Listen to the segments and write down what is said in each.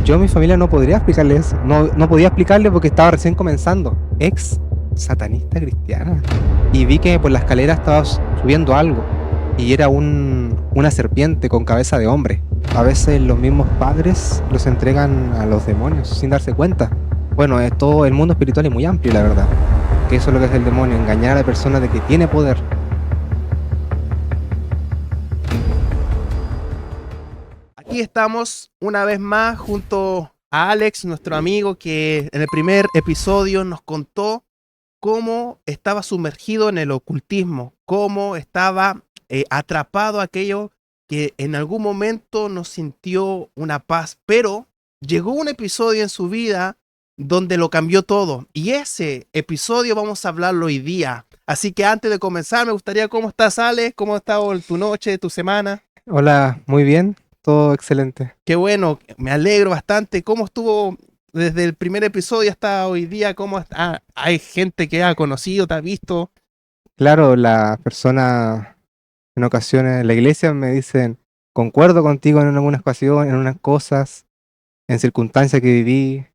yo a mi familia no podría explicarle eso. No podía explicarle porque estaba recién comenzando. Ex satanista cristiana. Y vi que por la escalera estaba subiendo algo. Y era una serpiente con cabeza de hombre. A veces los mismos padres los entregan a los demonios sin darse cuenta. Bueno, todo el mundo espiritual es muy amplio, la verdad. Que eso es lo que es el demonio, engañar a la persona de que tiene poder. Aquí estamos una vez más junto a Alex, nuestro amigo, que en el primer episodio nos contó cómo estaba sumergido en el ocultismo, cómo estaba atrapado aquello que en algún momento nos sintió una paz, pero llegó un episodio en su vida donde lo cambió todo. Y ese episodio vamos a hablarlo hoy día. Así que antes de comenzar, me gustaría, ¿cómo estás, Alex? ¿Cómo ha estado tu noche, tu semana? Hola, muy bien, todo excelente. Qué bueno, me alegro bastante. ¿Cómo estuvo desde el primer episodio hasta hoy día? ¿Hay gente que ha conocido, te ha visto? Claro, las personas en ocasiones en la iglesia me dicen, concuerdo contigo en algunas ocasiones, en unas cosas, en circunstancias que viví,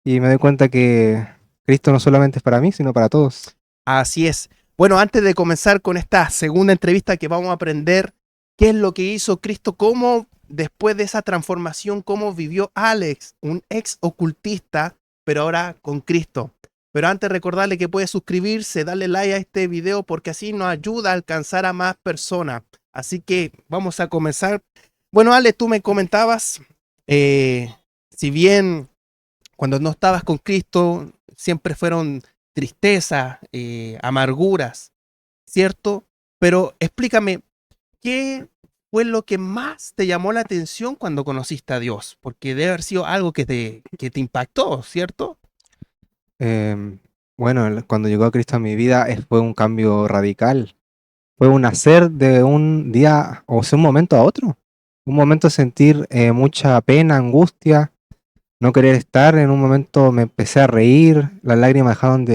y me doy cuenta que Cristo no solamente es para mí, sino para todos. Así es. Bueno, antes de comenzar con esta segunda entrevista que vamos a aprender qué es lo que hizo Cristo, cómo después de esa transformación, cómo vivió Alex, un ex ocultista, pero ahora con Cristo. Pero antes recordarle que puede suscribirse, darle like a este video porque así nos ayuda a alcanzar a más personas. Así que vamos a comenzar. Bueno, Alex, tú me comentabas, si bien cuando no estabas con Cristo siempre fueron tristezas, amarguras, ¿cierto? Pero explícame, ¿qué fue lo que más te llamó la atención cuando conociste a Dios? Porque debe haber sido algo que te impactó, ¿cierto? Em, bueno, cuando llegó a Cristo a mi vida fue un cambio radical. Fue un nacer de un día, o sea, un momento a otro. Un momento de sentir mucha pena, angustia, no querer estar. En un momento me empecé a reír, las lágrimas dejaron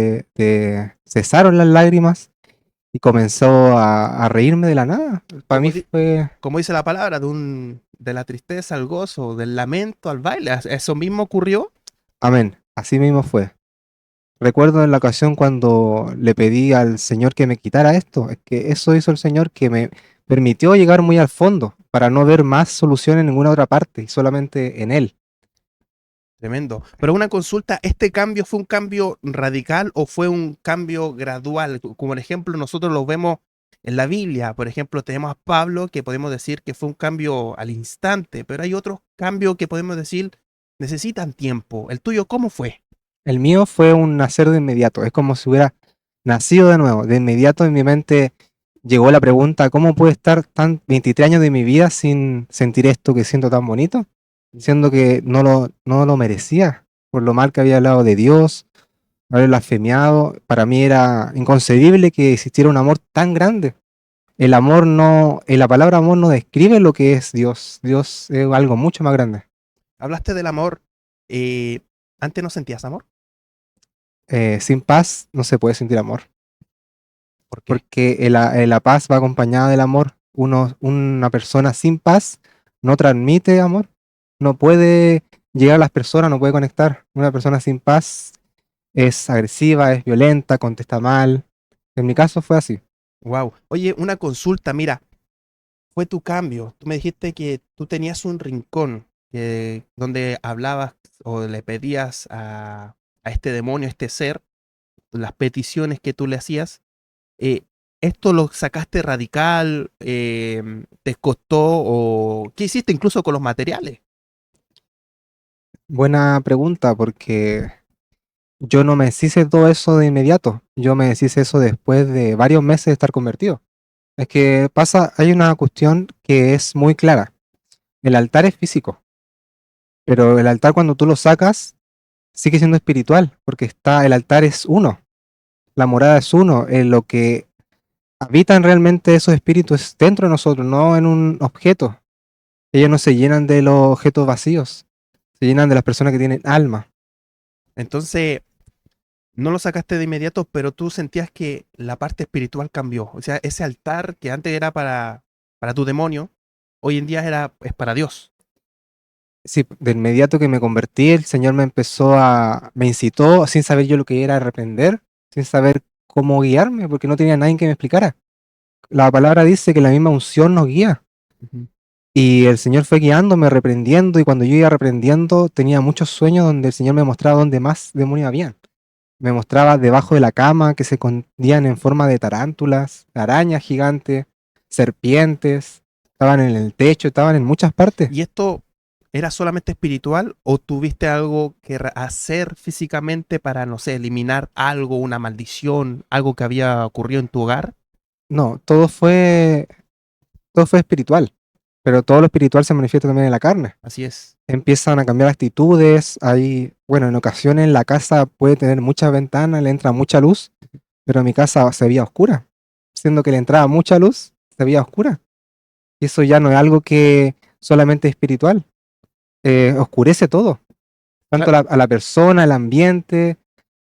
cesaron las lágrimas y comenzó a reírme de la nada. Para Como, mí di- fue, como dice la palabra, de la tristeza al gozo, del lamento al baile. ¿Eso mismo ocurrió? amén, así mismo fue. Recuerdo en la ocasión cuando le pedí al Señor que me quitara esto, es que eso hizo el Señor, que me permitió llegar muy al fondo para no ver más solución en ninguna otra parte y solamente en Él. Tremendo. Pero una consulta, ¿este cambio fue un cambio radical o fue un cambio gradual? Como por ejemplo, nosotros lo vemos en la Biblia. Por ejemplo, tenemos a Pablo que podemos decir que fue un cambio al instante, pero hay otros cambios que podemos decir necesitan tiempo. ¿El tuyo cómo fue? El mío fue un nacer de inmediato, es como si hubiera nacido de nuevo. De inmediato en mi mente llegó la pregunta, ¿cómo puede estar tan 23 años de mi vida sin sentir esto que siento tan bonito? Siendo que no lo merecía, por lo mal que había hablado de Dios, haber blasfemiado. Para mí era inconcebible que existiera un amor tan grande. El amor no, la palabra amor no describe lo que es Dios. Dios es algo mucho más grande. Hablaste del amor. eh, ¿Antes no sentías amor? Sin paz no se puede sentir amor, ¿Por qué? porque la paz va acompañada del amor. Una persona sin paz no transmite amor, no puede llegar a las personas, no puede conectar. Una persona sin paz es agresiva, es violenta, contesta mal. En mi caso fue así. Wow. Oye, una consulta, mira, fue tu cambio. Tú me dijiste que tú tenías un rincón donde hablabas o le pedías a este demonio, a este ser, las peticiones que tú le hacías. Eh, ¿Esto lo sacaste radical? ¿Te costó o qué hiciste incluso con los materiales? Buena pregunta, porque yo no me deshice de todo eso de inmediato. Yo me deshice eso después de varios meses de estar convertido. Es que pasa, hay una cuestión que es muy clara. El altar es físico, pero el altar cuando tú lo sacas sigue siendo espiritual, porque el altar es uno, la morada es uno, lo que habitan realmente esos espíritus es dentro de nosotros, no en un objeto. Ellos no se llenan de los objetos vacíos, se llenan de las personas que tienen alma. Entonces, no lo sacaste de inmediato, pero tú sentías que la parte espiritual cambió. O sea, ese altar que antes era para tu demonio, hoy en día es para Dios. Sí, de inmediato que me convertí, el Señor me incitó sin saber yo lo que era reprender, sin saber cómo guiarme, porque no tenía nadie que me explicara. La palabra dice que la misma unción nos guía. Ujú. Y el Señor fue guiándome, reprendiendo, y cuando yo iba reprendiendo, tenía muchos sueños donde el Señor me mostraba dónde más demonios habían. Me mostraba debajo de la cama que se escondían en forma de tarántulas, arañas gigantes, serpientes, estaban en el techo, estaban en muchas partes. ¿Y esto era solamente espiritual o tuviste algo que hacer físicamente para, no sé, eliminar algo, una maldición, algo que había ocurrido en tu hogar? No, todo fue espiritual, pero todo lo espiritual se manifiesta también en la carne. Así es. Empiezan a cambiar actitudes, hay, bueno, en ocasiones la casa puede tener muchas ventanas, le entra mucha luz, pero mi casa se veía oscura, siendo que le entraba mucha luz, se veía oscura. Y eso ya no es algo que solamente es espiritual, oscurece todo, tanto Claro, a la persona, el ambiente,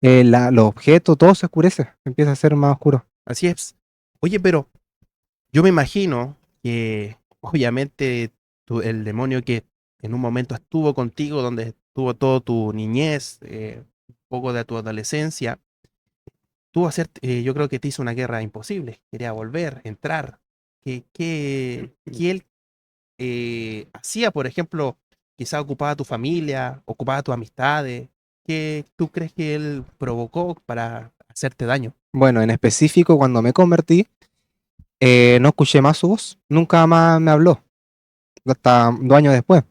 los objetos, todo se oscurece, empieza a ser más oscuro. así es. Oye, pero yo me imagino que obviamente el demonio que en un momento estuvo contigo, donde estuvo toda tu niñez, un poco de tu adolescencia, tuvo hacer, yo creo que te hizo una guerra imposible. Quería volver, entrar. ¿Qué él hacía, por ejemplo, quizá ocupaba tu familia, ocupaba tus amistades? ¿Qué tú crees que él provocó para hacerte daño? Bueno, en específico, cuando me convertí, no escuché más su voz, nunca más me habló, hasta 2 años después.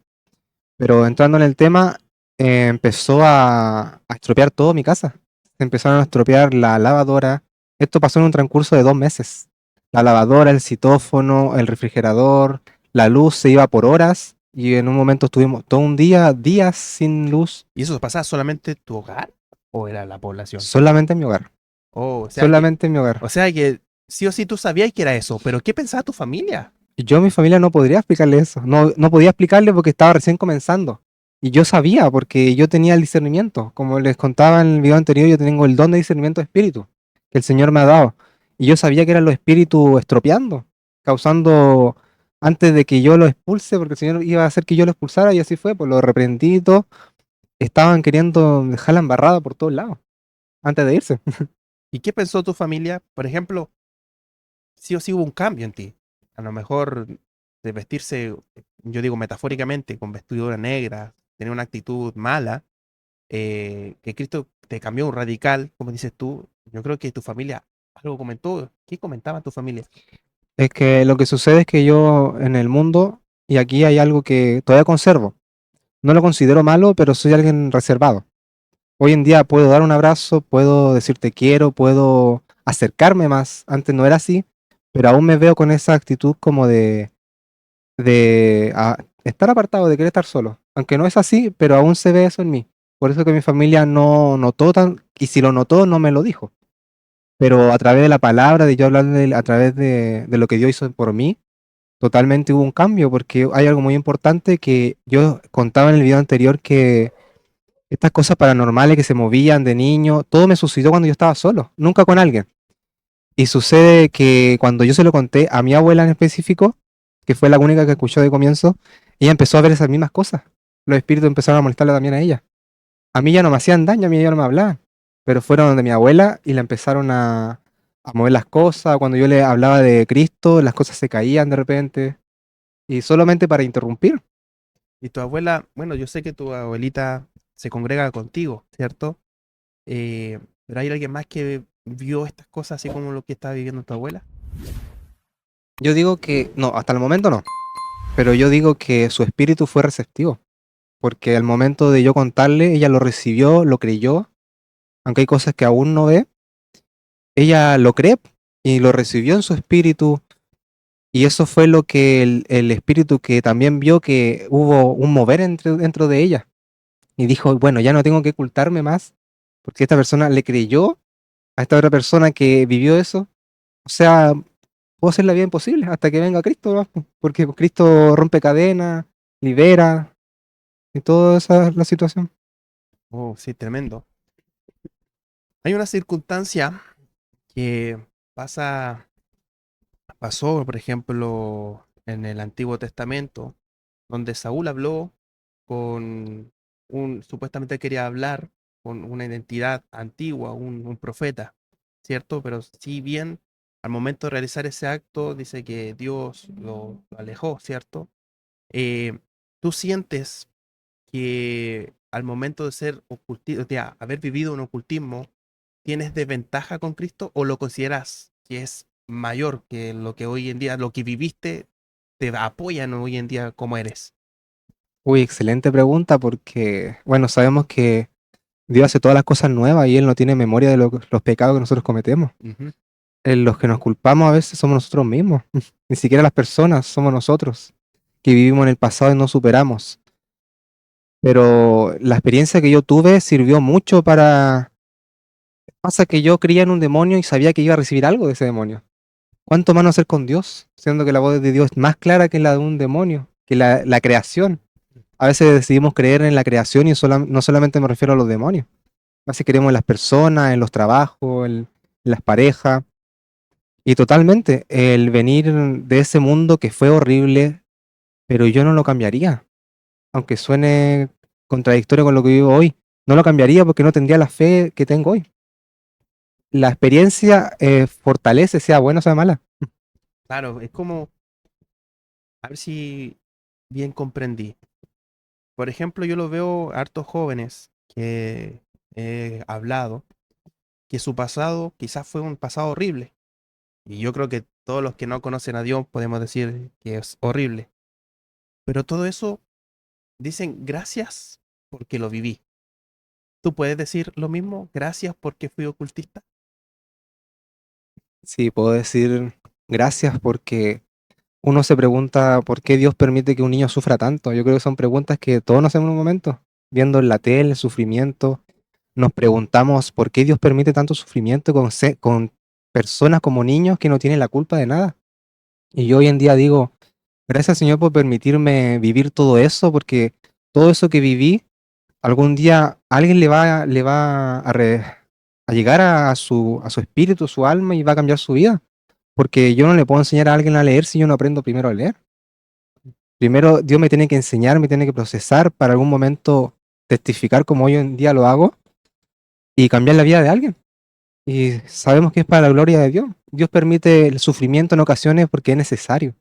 Pero entrando en el tema, empezó a estropear todo mi casa. Se empezaron a estropear la lavadora. Esto pasó en un transcurso de 2 meses. La lavadora, el citófono, el refrigerador, la luz se iba por horas y en un momento estuvimos todo un día, días sin luz, ¿Y eso pasaba solamente en tu hogar o era la población? solamente en mi hogar. Oh, Solamente en mi hogar. o sea que sí o sí tú sabías que era eso, pero ¿qué pensaba tu familia? Y yo a mi familia no podría explicarle eso. No, no podía explicarle porque estaba recién comenzando. Y yo sabía porque yo tenía el discernimiento. Como les contaba en el video anterior, yo tengo el don de discernimiento de espíritu que el Señor me ha dado. Y yo sabía que eran los espíritus estropeando, causando antes de que yo lo expulse, porque el Señor iba a hacer que yo lo expulsara y así fue, pues lo reprendí y todo. Estaban queriendo dejarla embarrada por todos lados antes de irse. ¿Y qué pensó tu familia? Por ejemplo, sí o sí hubo un cambio en ti. A lo mejor de vestirse, yo digo metafóricamente, con vestidura negra, tener una actitud mala, que Cristo te cambió un radical, como dices tú. Yo creo que tu familia algo comentó. ¿Qué comentaba tu familia? Es que lo que sucede es que yo en el mundo, y aquí hay algo que todavía conservo. No lo considero malo, pero soy alguien reservado. Hoy en día puedo dar un abrazo, puedo decir te quiero, puedo acercarme más. Antes no era así, pero aún me veo con esa actitud como de estar apartado, de querer estar solo. Aunque no es así, pero aún se ve eso en mí. Por eso que mi familia no notó tan, y si lo notó, no me lo dijo. Pero a través de la palabra, de yo hablarle, a través de lo que Dios hizo por mí, totalmente hubo un cambio, porque hay algo muy importante que yo contaba en el video anterior que estas cosas paranormales que se movían de niño, todo me sucedió cuando yo estaba solo, nunca con alguien. Y sucede que cuando yo se lo conté a mi abuela en específico, que fue la única que escuchó de comienzo, ella empezó a ver esas mismas cosas. Los espíritus empezaron a molestarla también a ella. A mí ya no me hacían daño, a mí ya no me hablaban. Pero fueron donde mi abuela y la empezaron a mover las cosas. Cuando yo le hablaba de Cristo, las cosas se caían de repente. Y solamente para interrumpir. Y tu abuela, bueno, yo sé que tu abuelita se congrega contigo, ¿cierto? Pero hay alguien más que vio estas cosas así como lo que estaba viviendo tu abuela. Yo digo que, no, hasta el momento no. Pero yo digo que su espíritu fue receptivo. Porque al momento de yo contarle, ella lo recibió, lo creyó. Aunque hay cosas que aún no ve, ella lo cree y lo recibió en su espíritu. Y eso fue lo que el espíritu que también vio que hubo un mover dentro de ella. Y dijo, bueno, ya no tengo que ocultarme más, porque esta persona le creyó a esta otra persona que vivió eso. O sea, puedo hacer la vida imposible hasta que venga Cristo, ¿no? Porque Cristo rompe cadenas, libera, y toda esa es la situación. Oh, sí, tremendo. Hay una circunstancia que pasa, pasó, por ejemplo, en el Antiguo Testamento, donde Saúl habló con supuestamente quería hablar con una identidad antigua, un profeta, ¿cierto? Pero si bien al momento de realizar ese acto dice que Dios lo alejó, ¿cierto? Eh, ¿Tú sientes que al momento de ser ocultismo, de haber vivido un ocultismo, tienes desventaja con Cristo o lo consideras que es mayor que lo que hoy en día, lo que viviste, te apoyan hoy en día como eres? Uy, excelente pregunta porque, bueno, sabemos que Dios hace todas las cosas nuevas y Él no tiene memoria de los pecados que nosotros cometemos. Ujú. En los que nos culpamos a veces somos nosotros mismos, ni siquiera las personas, somos nosotros, que vivimos en el pasado y no superamos. Pero la experiencia que yo tuve sirvió mucho para... Pasa que yo creía en un demonio y sabía que iba a recibir algo de ese demonio. ¿Cuánto más no hacer con Dios? Siendo que la voz de Dios es más clara que la de un demonio, que la creación. A veces decidimos creer en la creación y no solamente me refiero a los demonios. A veces creemos en las personas, en los trabajos, en las parejas. Y totalmente, el venir de ese mundo que fue horrible, pero yo no lo cambiaría. Aunque suene contradictorio con lo que vivo hoy, no lo cambiaría porque no tendría la fe que tengo hoy. La experiencia fortalece, sea buena o sea mala. Claro, es como, a ver si bien comprendí. Por ejemplo, yo lo veo a hartos jóvenes que he hablado, que su pasado quizás fue un pasado horrible. Y yo creo que todos los que no conocen a Dios podemos decir que es horrible. Pero todo eso dicen gracias porque lo viví. ¿Tú puedes decir lo mismo? Gracias porque fui ocultista. Sí, puedo decir gracias porque uno se pregunta por qué Dios permite que un niño sufra tanto. Yo creo que son preguntas que todos nos hacemos en un momento. Viendo en la tele el sufrimiento, nos preguntamos por qué Dios permite tanto sufrimiento con personas como niños que no tienen la culpa de nada. Y yo hoy en día digo, gracias Señor por permitirme vivir todo eso, porque todo eso que viví, algún día alguien le va a llegar a su espíritu, su alma y va a cambiar su vida. Porque yo no le puedo enseñar a alguien a leer si yo no aprendo primero a leer. Primero Dios me tiene que enseñar, me tiene que procesar para algún momento testificar como hoy en día lo hago y cambiar la vida de alguien. Y sabemos que es para la gloria de Dios. Dios permite el sufrimiento en ocasiones porque es necesario.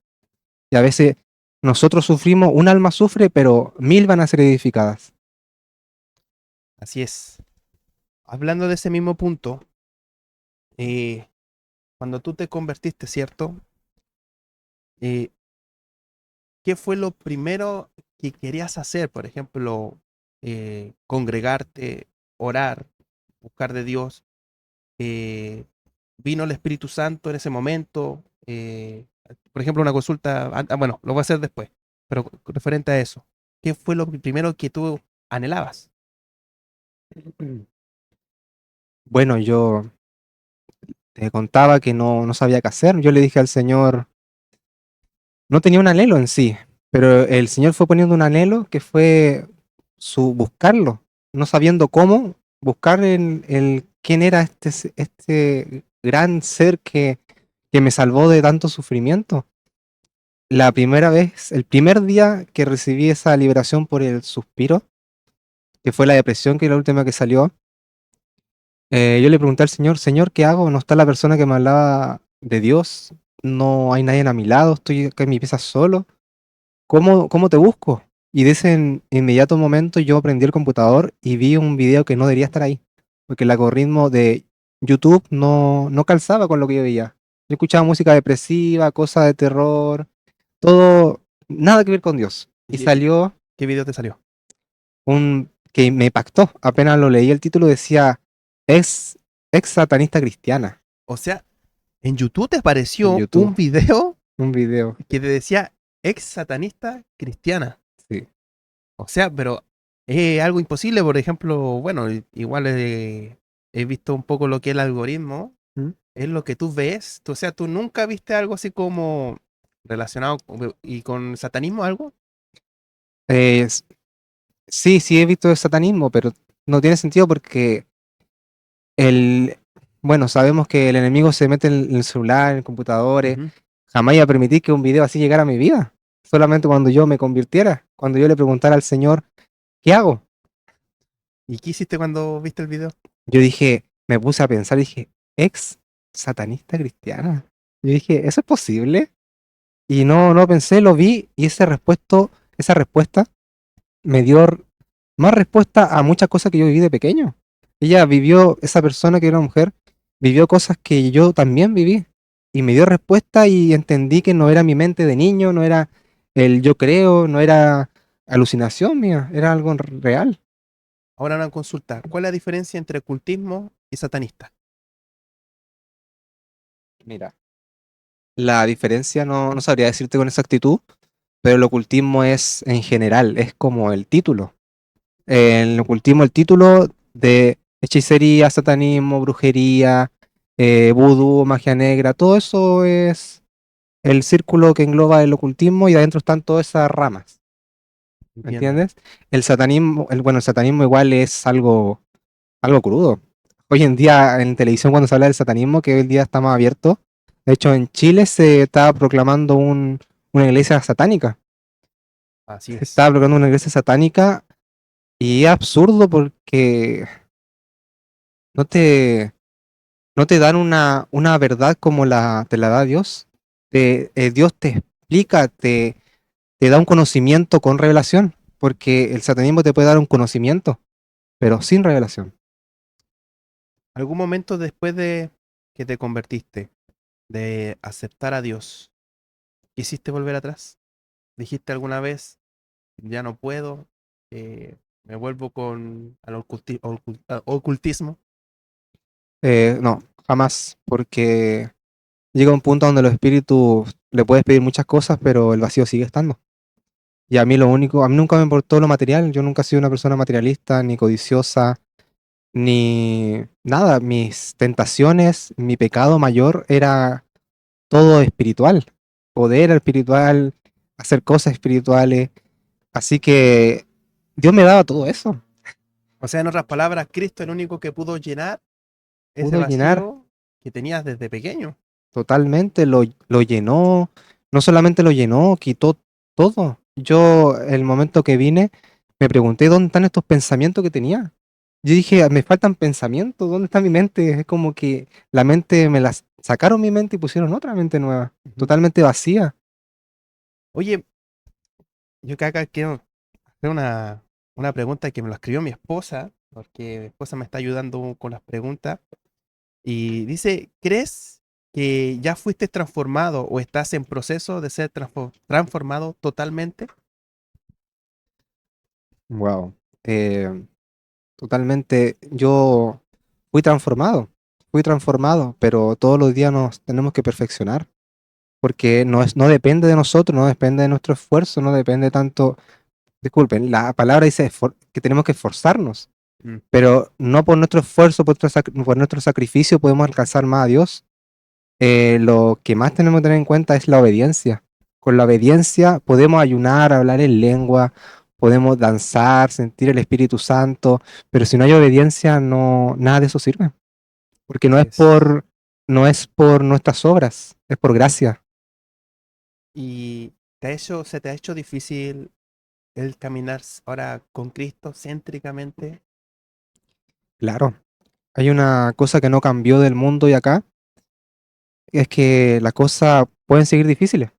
Y a veces nosotros sufrimos, un alma sufre, pero 1000 van a ser edificadas. Así es. Hablando de ese mismo punto, eh, cuando tú te convertiste, ¿cierto? Eh, ¿Qué fue lo primero que querías hacer? Por ejemplo, congregarte, orar, buscar de Dios. eh, ¿Vino el Espíritu Santo en ese momento? Por ejemplo, una consulta, bueno, lo voy a hacer después, pero referente a eso, ¿qué fue lo primero que tú anhelabas? Bueno, yo te contaba que no sabía qué hacer. Yo le dije al Señor, no tenía un anhelo en sí, pero el Señor fue poniendo un anhelo que fue su buscarlo, no sabiendo cómo, buscar el quién era este gran ser que me salvó de tanto sufrimiento. La primera vez, el primer día que recibí esa liberación por el suspiro, que fue la depresión, que es la última que salió, yo le pregunté al Señor, Señor, ¿qué hago? No está la persona que me hablaba de Dios, no hay nadie a mi lado, estoy acá en mi pieza solo. ¿Cómo te busco? Y de ese inmediato momento yo prendí el computador y vi un video que no debería estar ahí, porque el algoritmo de YouTube no calzaba con lo que yo veía. Yo escuchaba música depresiva, cosas de terror, todo, nada que ver con Dios. Y ¿Y salió qué video te salió? un que me impactó. Apenas lo leí, el título decía, ex, ex satanista cristiana O sea, en YouTube te en apareció YouTube. un video Un video, que te decía ex satanista cristiana. sí. O sea, pero es algo imposible, por ejemplo, bueno, igual he visto un poco lo que es el algoritmo, ¿Mm? es lo que tú ves, o sea, tú nunca viste algo así como relacionado y con satanismo algo. Eh, Sí, sí he visto el satanismo, pero no tiene sentido porque el, bueno, sabemos que el enemigo se mete en el celular, en computadores. Ujú. Jamás iba a permitir que un video así llegara a mi vida. Solamente cuando yo me convirtiera, cuando yo le preguntara al Señor, ¿qué hago? ¿Y qué hiciste cuando viste el video? Yo dije, me puse a pensar, dije, ex satanista cristiana. Yo dije, ¿eso es posible? Y no pensé, lo vi y esa respuesta me dio más respuesta a muchas cosas que yo viví de pequeño. Ella vivió, esa persona que era una mujer, vivió cosas que yo también viví. Y me dio respuesta y entendí que no era mi mente de niño, no era el yo creo, no era alucinación mía, era algo real. Ahora una consulta. ¿Cuál es la diferencia entre ocultismo y satanista? Mira, la diferencia no sabría decirte con exactitud, pero el ocultismo es en general, es como el título. En el ocultismo, el título de hechicería, satanismo, brujería, vudú, magia negra, todo eso es el círculo que engloba el ocultismo y adentro están todas esas ramas, ¿me Entiendo. entiendes? El satanismo, bueno, el satanismo igual es algo crudo. Hoy en día en televisión cuando se habla del satanismo, que hoy en día está más abierto, de hecho en Chile se estaba proclamando una iglesia satánica. Así Se es. estaba proclamando una iglesia satánica y es absurdo porque no te, no te dan una verdad como te la da Dios. Dios te explica, te da un conocimiento con revelación, porque el satanismo te puede dar un conocimiento, pero sin revelación. ¿Algún momento después de que te convertiste, de aceptar a Dios, quisiste volver atrás? ¿Dijiste alguna vez, ya no puedo, me vuelvo con al ocultismo? No, jamás, porque llega un punto donde los espíritus le puedes pedir muchas cosas, pero el vacío sigue estando. Y a mí a mí nunca me importó lo material, yo nunca he sido una persona materialista, ni codiciosa, ni nada. Mis tentaciones, mi pecado mayor era todo espiritual, poder espiritual, hacer cosas espirituales. Así que Dios me daba todo eso. O sea, en otras palabras, Cristo es el único que pudo llenar ese Pudo llenar vacío que tenías desde pequeño. totalmente, lo llenó, no solamente lo llenó, quitó todo. Yo, el momento que vine, me pregunté dónde están estos pensamientos que tenía. Yo dije, me faltan pensamientos, ¿dónde está mi mente? Es como que la mente me las sacaron mi mente y pusieron otra mente nueva, Ujú. totalmente vacía. Oye, yo que acá quiero hacer una pregunta que me lo escribió mi esposa, porque mi esposa me está ayudando con las preguntas. Y dice, ¿crees que ya fuiste transformado o estás en proceso de ser transformado totalmente? Wow. Totalmente, yo fui transformado, pero todos los días nos tenemos que perfeccionar, porque no depende de nosotros, no depende de nuestro esfuerzo, no depende tanto, disculpen, la palabra dice que tenemos que esforzarnos, Mm, pero no por nuestro esfuerzo, por nuestro sacrificio podemos alcanzar más a Dios. Lo que más tenemos que tener en cuenta es la obediencia. Con la obediencia podemos ayunar, hablar en lengua, podemos danzar, sentir el Espíritu Santo, pero si no hay obediencia, no, nada de eso sirve, porque así es. no es por nuestras obras, es por gracia. ¿Y se te ha hecho difícil el caminar ahora con Cristo céntricamente? Claro, hay una cosa que no cambió del mundo y acá, es que las cosas pueden seguir difíciles,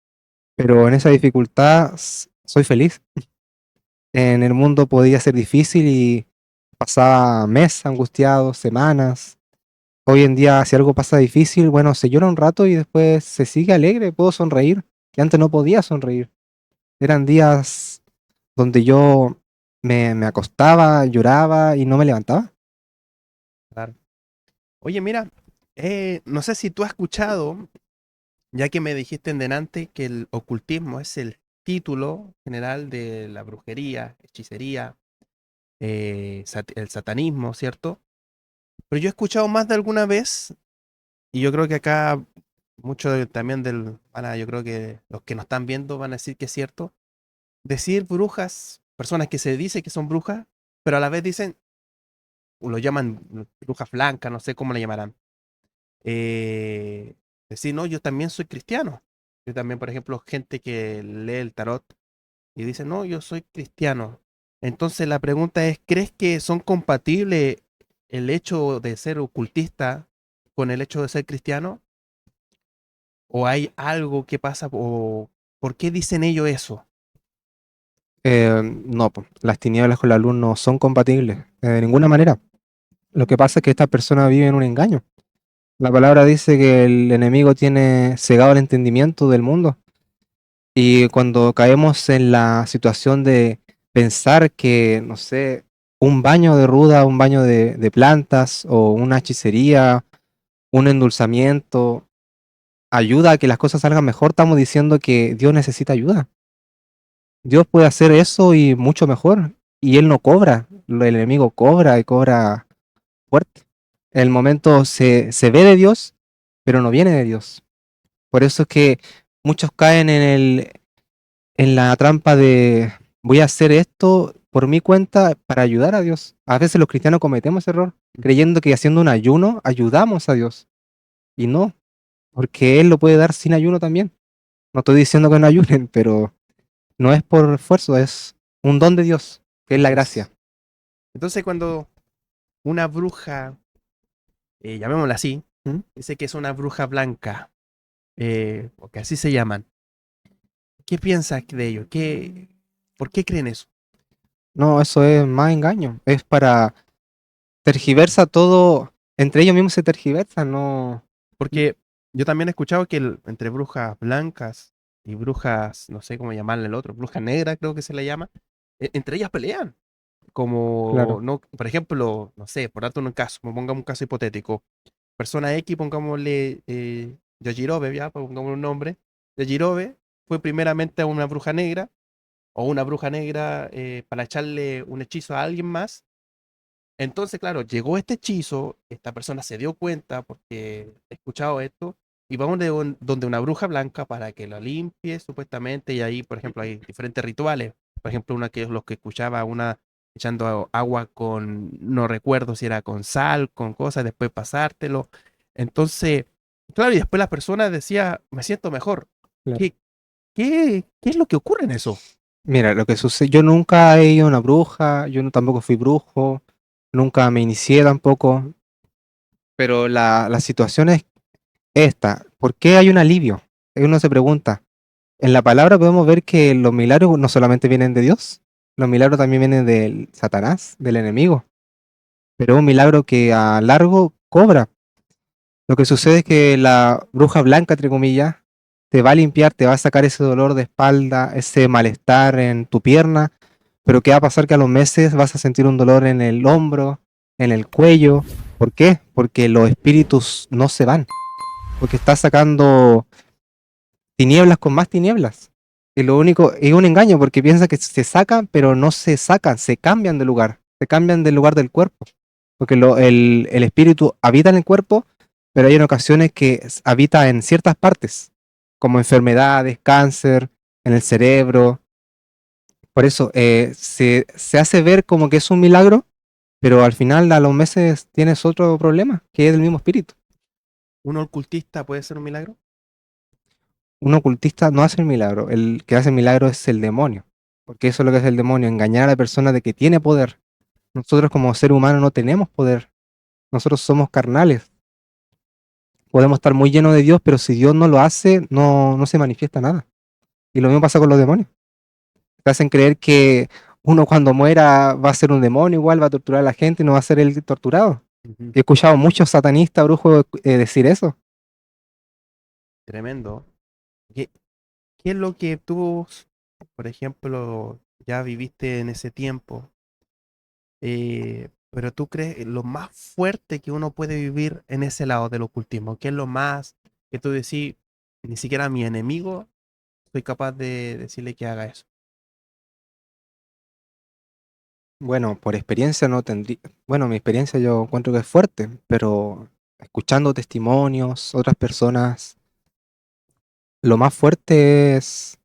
pero en esa dificultad soy feliz. En el mundo podía ser difícil y pasaba meses angustiados, semanas. Hoy en día, si algo pasa difícil, bueno, se llora un rato y después se sigue alegre, puedo sonreír, que antes no podía sonreír. Eran días donde yo me acostaba, lloraba y no me levantaba. Claro. Oye, mira, no sé si tú has escuchado, ya que me dijiste en delante que el ocultismo es el título general de la brujería, hechicería, el satanismo, ¿cierto? Pero yo he escuchado más de alguna vez, y yo creo que acá también yo creo que los que nos están viendo van a decir que es cierto, decir brujas, personas que se dice que son brujas, pero a la vez dicen, o lo llaman brujas blancas, no sé cómo le llamarán. Decir, no, yo también soy cristiano. Yo también, por ejemplo, gente que lee el tarot y dice, no, yo soy cristiano. Entonces la pregunta es, ¿crees que son compatibles el hecho de ser ocultista con el hecho de ser cristiano? ¿O hay algo que pasa? ¿O por qué dicen ellos eso? No, po, las tinieblas con la luz no son compatibles de ninguna manera. Lo que pasa es que estas personas viven en un engaño. La palabra dice que el enemigo tiene cegado el entendimiento del mundo. Y cuando caemos en la situación de pensar que, no sé, un baño de ruda, un baño de plantas o una hechicería, un endulzamiento, ayuda a que las cosas salgan mejor, estamos diciendo que Dios necesita ayuda. Dios puede hacer eso y mucho mejor. Y Él no cobra, el enemigo cobra y cobra fuerte. En el momento se ve de Dios, pero no viene de Dios. Por eso es que muchos caen en la trampa de voy a hacer esto por mi cuenta para ayudar a Dios. A veces los cristianos cometemos ese error, creyendo que haciendo un ayuno ayudamos a Dios. Y no, porque Él lo puede dar sin ayuno también. No estoy diciendo que no ayunen, pero no es por esfuerzo, es un don de Dios, que es la Así es. gracia. Entonces cuando una bruja, llamémosla así, ¿Mm? dice que es una bruja blanca, porque así se llaman, ¿qué piensas de ello? ¿Por qué creen eso? No, eso es más engaño. Es para tergiversa todo, entre ellos mismos se tergiversan, no. Porque yo también he escuchado que entre brujas blancas y brujas, no sé cómo llamarle el otro, bruja negra creo que se le llama, entre ellas pelean. Como, Claro, no, por ejemplo, no sé, por darte un caso, pongamos un caso hipotético. Persona X, pongámosle Yajirobe, ya, pongámosle un nombre. Yajirobe fue primeramente a una bruja negra, o una bruja negra para echarle un hechizo a alguien más. Entonces, claro, llegó este hechizo, esta persona se dio cuenta porque he escuchado esto, y vamos donde una bruja blanca para que la limpie supuestamente, y ahí, por ejemplo, hay diferentes rituales. Por ejemplo, una que es los que escuchaba, una echando agua con, no recuerdo si era con sal, con cosas, después pasártelo. Entonces, claro, y después la persona decía, me siento mejor. claro. ¿Qué, qué es lo que ocurre en eso? Mira, lo que sucede, yo nunca he ido a una bruja, yo tampoco fui brujo, nunca me inicié tampoco, pero la situación es esta, ¿por qué hay un alivio? Uno se pregunta, en la palabra podemos ver que los milagros no solamente vienen de Dios, los milagros también vienen del Satanás, del enemigo, pero es un milagro que a largo cobra. Lo que sucede es que la bruja blanca, entre comillas, te va a limpiar, te va a sacar ese dolor de espalda, ese malestar en tu pierna, pero ¿qué va a pasar? Que a los meses vas a sentir un dolor en el hombro, en el cuello. ¿Por qué? Porque los espíritus no se van, porque estás sacando tinieblas con más tinieblas. Y lo único, es un engaño, porque piensa que se sacan, pero no se sacan, se cambian de lugar, se cambian del lugar del cuerpo. Porque el espíritu habita en el cuerpo, pero hay en ocasiones que habita en ciertas partes, como enfermedades, cáncer, en el cerebro. Por eso se hace ver como que es un milagro, pero al final a los meses tienes otro problema, que es el mismo espíritu. ¿Un ocultista puede ser un milagro? Un ocultista no hace el milagro, el que hace el milagro es el demonio, porque eso es lo que hace el demonio, engañar a la persona de que tiene poder. Nosotros como ser humano no tenemos poder, nosotros somos carnales. Podemos estar muy llenos de Dios, pero si Dios no lo hace, no se manifiesta nada. Y lo mismo pasa con los demonios. Te hacen creer que uno cuando muera va a ser un demonio igual, va a torturar a la gente y no va a ser el torturado. Ujú. He escuchado muchos satanistas, brujos, decir eso. Tremendo. ¿Qué, qué es lo que tú, por ejemplo, ya viviste en ese tiempo? Pero tú crees lo más fuerte que uno puede vivir en ese lado del ocultismo, ¿qué es lo más que tú decís, ni siquiera a mi enemigo soy capaz de decirle que haga eso? Bueno, por experiencia no tendría, bueno, mi experiencia yo encuentro que es fuerte, pero escuchando testimonios, otras personas, lo más fuerte es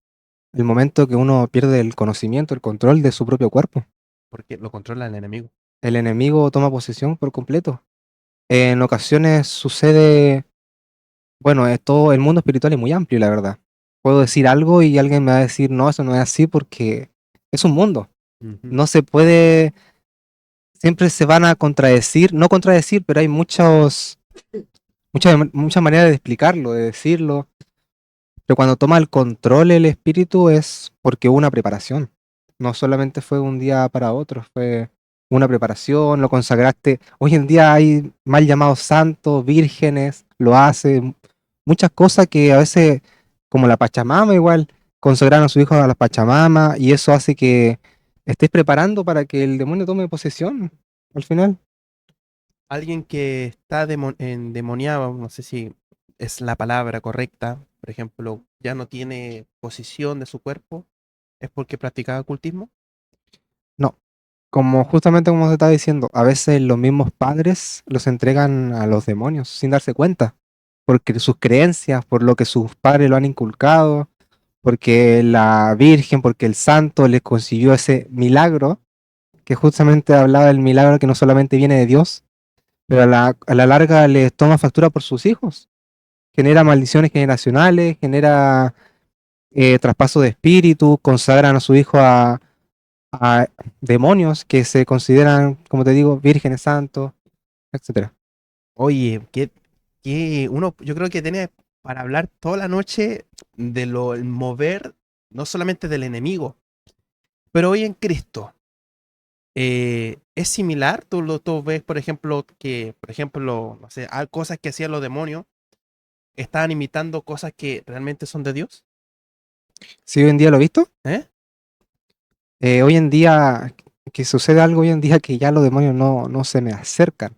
el momento que uno pierde el conocimiento, el control de su propio cuerpo. Porque lo controla el enemigo. El enemigo toma posesión por completo. En ocasiones sucede, bueno, todo el mundo espiritual es muy amplio, la verdad. Puedo decir algo y alguien me va a decir, no, eso no es así porque es un mundo. Ujú. No se puede, siempre se van a contradecir, no contradecir, pero hay muchas maneras de explicarlo, de decirlo. Pero cuando toma el control el espíritu es porque hubo una preparación. No solamente fue un día para otro, fue una preparación, lo consagraste. Hoy en día hay mal llamados santos, vírgenes, lo hacen. Muchas cosas que a veces, como la Pachamama igual, consagraron a su hijo a la Pachamama y eso hace que estés preparando para que el demonio tome posesión al final. Alguien que está endemoniado, no sé si es la palabra correcta, por ejemplo, ya no tiene posición de su cuerpo, es porque practicaba ocultismo. No, como justamente como se está diciendo, a veces los mismos padres los entregan a los demonios sin darse cuenta, porque sus creencias, por lo que sus padres lo han inculcado, porque la Virgen, porque el santo les consiguió ese milagro, que justamente hablaba del milagro que no solamente viene de Dios, pero a la larga les toma factura por sus hijos, genera maldiciones generacionales, genera traspaso de espíritu, consagran a su hijo a demonios que se consideran, como te digo, vírgenes santos, etcétera. Oye, uno, yo creo que tiene para hablar toda la noche de lo el mover, no solamente del enemigo, pero hoy en Cristo. ¿Es similar? Tú ves, por ejemplo, que, por ejemplo, no sé, hay cosas que hacían los demonios, estaban imitando cosas que realmente son de Dios? Si hoy en día lo he visto, ¿Eh? hoy en día, que sucede algo hoy en día que ya los demonios no se me acercan.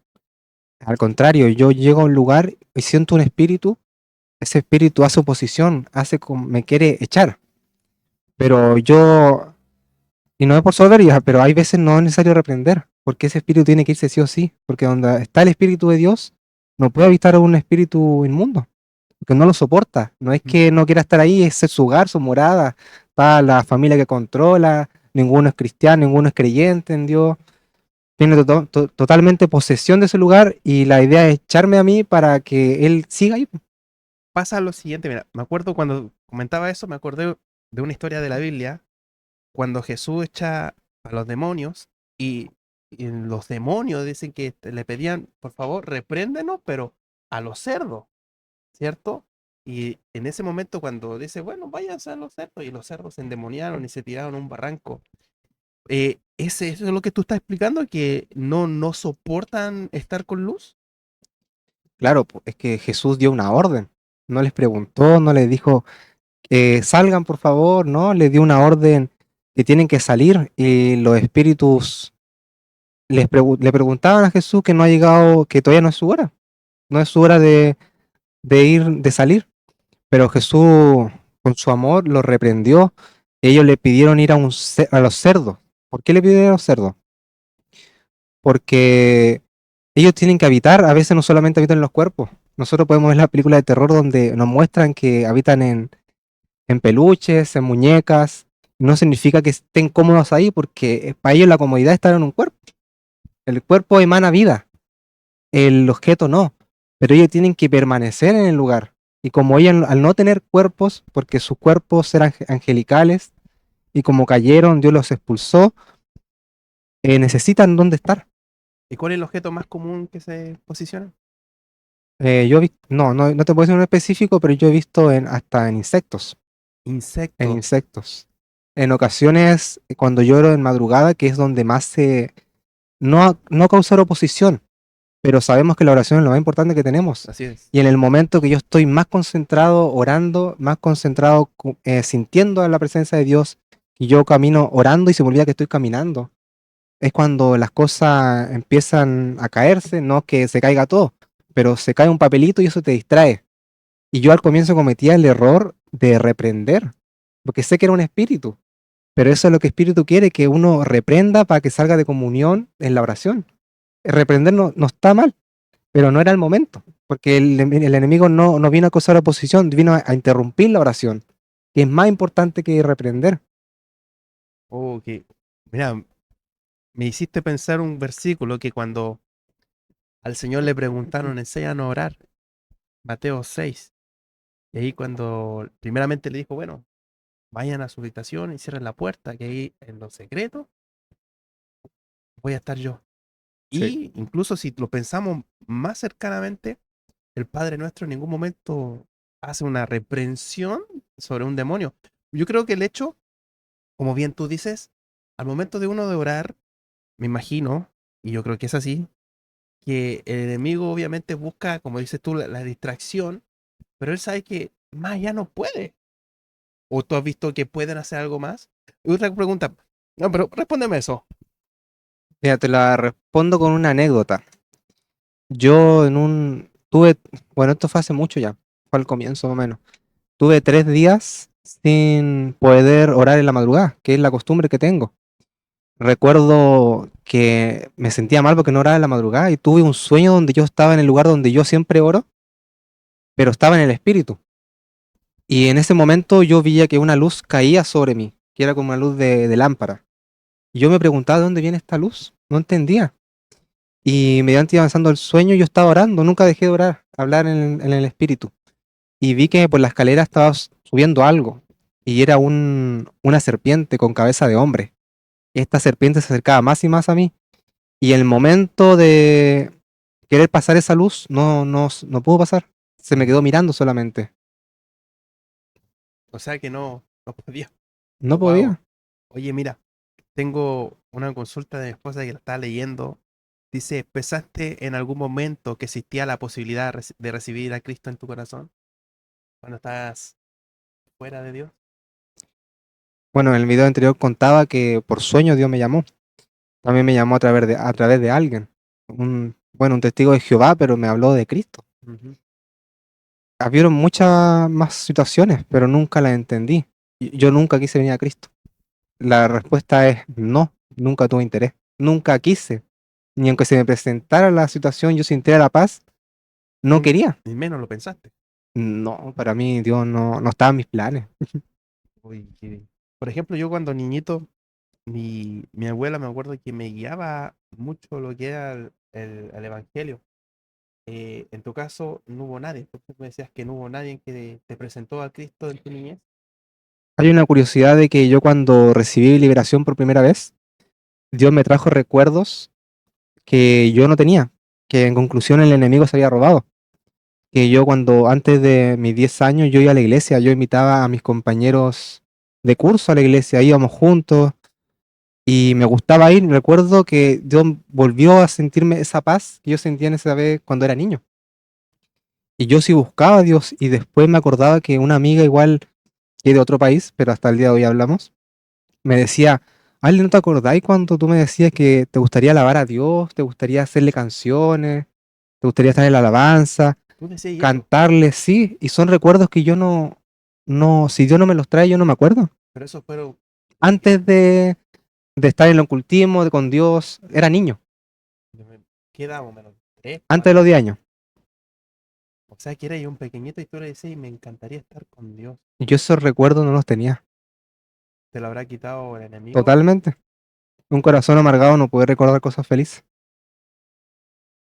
Al contrario, yo llego a un lugar y siento un espíritu, ese espíritu hace oposición, hace como me quiere echar. Pero yo, y no es por soberbia, pero hay veces no es necesario reprender, porque ese espíritu tiene que irse sí o sí, porque donde está el espíritu de Dios, no puede habitar un espíritu inmundo, porque no lo soporta. No es que Ujú. no quiera estar ahí, es su hogar, su morada, está la familia que controla, ninguno es cristiano, ninguno es creyente en Dios, tiene totalmente posesión de ese lugar y la idea es echarme a mí para que él siga ahí. Pasa lo siguiente, mira, me acuerdo cuando comentaba eso, me acordé de una historia de la Biblia, cuando Jesús echa a los demonios y, y los demonios dicen que le pedían, por favor, repréndenos, pero a los cerdos, ¿cierto? Y en ese momento cuando dice, bueno, váyanse a los cerdos, y los cerdos se endemoniaron y se tiraron a un barranco. ¿Eso es lo que tú estás explicando? ¿Que no soportan estar con luz? Claro, es que Jesús dio una orden, no les preguntó, no les dijo salgan por favor, no, les dio una orden que tienen que salir y los espíritus le preguntaban a Jesús que no ha llegado, que todavía no es su hora, no es su hora de ir, de salir. Pero Jesús, con su amor, los reprendió. Ellos le pidieron ir a los cerdos. ¿Por qué le pidieron a los cerdos? Porque ellos tienen que habitar, a veces no solamente habitan en los cuerpos. Nosotros podemos ver la película de terror donde nos muestran que habitan en peluches, en muñecas. No significa que estén cómodos ahí, porque para ellos la comodidad es estar en un cuerpo. El cuerpo emana vida, el objeto no, pero ellos tienen que permanecer en el lugar. Y como ellos al no tener cuerpos, porque sus cuerpos eran angelicales, y como cayeron, Dios los expulsó, necesitan dónde estar. ¿Y cuál es el objeto más común que se posiciona? No te puedo decir uno específico, pero yo he visto hasta en insectos, en Insectos. insectos. En ocasiones, cuando lloro en madrugada, que es donde más no causar oposición, pero sabemos que la oración es lo más importante que tenemos. Así es. Y en el momento que yo estoy más concentrado orando, más concentrado sintiendo la presencia de Dios, y yo camino orando y se me olvida que estoy caminando, es cuando las cosas empiezan a caerse, no que se caiga todo, pero se cae un papelito y eso te distrae. Y yo al comienzo cometía el error de reprender, porque sé que era un espíritu, pero eso es lo que espíritu quiere, que uno reprenda para que salga de comunión en la oración. Reprender no está mal, pero no era el momento, porque el enemigo no vino a causar oposición, vino a interrumpir la oración, que es más importante que reprender. Oh, mira, me hiciste pensar un versículo que cuando al Señor le preguntaron, enséñanos a orar, Mateo 6. Y ahí cuando primeramente le dijo, bueno, vayan a su habitación y cierren la puerta, que ahí en lo secreto. voy a estar yo. Sí. Y incluso si lo pensamos más cercanamente, el Padre Nuestro en ningún momento hace una reprensión sobre un demonio. Yo creo que el hecho, como bien tú dices, al momento de uno de orar, me imagino, y yo creo que es así, que el enemigo obviamente busca, como dices tú, la distracción, pero él sabe que más ya no puede. ¿O tú has visto que pueden hacer algo más? Y otra pregunta, no, pero respóndeme eso. Mira, te la respondo con una anécdota. Yo tuve, bueno, esto fue hace mucho ya, fue al comienzo más o menos. Tuve 3 días sin poder orar en la madrugada, que es la costumbre que tengo. Recuerdo que me sentía mal porque no oraba en la madrugada y tuve un sueño donde yo estaba en el lugar donde yo siempre oro, pero estaba en el espíritu. Y en ese momento yo veía que una luz caía sobre mí, que era como una luz de lámpara. Y yo me preguntaba de dónde viene esta luz, no entendía. Y mediante iba avanzando el sueño, yo estaba orando, nunca dejé de orar, hablar en el espíritu. Y vi que por la escalera estaba subiendo algo, y era una serpiente con cabeza de hombre. Esta serpiente se acercaba más y más a mí, y el momento de querer pasar esa luz, no pudo pasar. Se me quedó mirando solamente. O sea que no podía. No Wow. podía. Oye, mira, tengo una consulta de mi esposa que la está leyendo. Dice, ¿pensaste en algún momento que existía la posibilidad de recibir a Cristo en tu corazón cuando estás fuera de Dios? Bueno, en el video anterior contaba que por sueño Dios me llamó. También me llamó a través de alguien. Un testigo de Jehová, pero me habló de Cristo. Ujú. Habieron muchas más situaciones, pero nunca las entendí. Yo nunca quise venir a Cristo. La respuesta es no, nunca tuve interés. Nunca quise. Ni aunque se me presentara la situación, yo sintiera la paz, no Ni, quería. ni menos lo pensaste. No, para mí Dios no estaba en mis planes. Uy, por ejemplo, yo cuando niñito, mi abuela me acuerdo que me guiaba mucho lo que era el Evangelio. En tu caso, no hubo nadie. Tú me decías que no hubo nadie que te presentó a Cristo en tu niñez. Hay una curiosidad de que yo cuando recibí liberación por primera vez, Dios me trajo recuerdos que yo no tenía, que en conclusión el enemigo se había robado. Que yo cuando antes de mis 10 años yo iba a la iglesia, yo invitaba a mis compañeros de curso a la iglesia, íbamos juntos y me gustaba ir. Recuerdo que Dios volvió a sentirme esa paz que yo sentía en esa vez cuando era niño. Y yo sí buscaba a Dios y después me acordaba que una amiga igual que es de otro país, pero hasta el día de hoy hablamos, me decía, Ale, ¿no te acordáis cuando tú me decías que te gustaría alabar a Dios, te gustaría hacerle canciones, te gustaría estar en la alabanza, Tú decías eso, cantarle? Sí, y son recuerdos que yo si Dios no me los trae, yo no me acuerdo. pero eso fueron, Antes de estar en el ocultismo, con Dios, era niño, ¿qué edad más o menos? ¿Tres, antes de cuatro? los 10 años. O sea, que eres un pequeñito y tú le decías, y me encantaría estar con Dios. Y yo esos recuerdos no los tenía, ¿Te lo habrá quitado el enemigo? totalmente. Un corazón amargado no puede recordar cosas felices.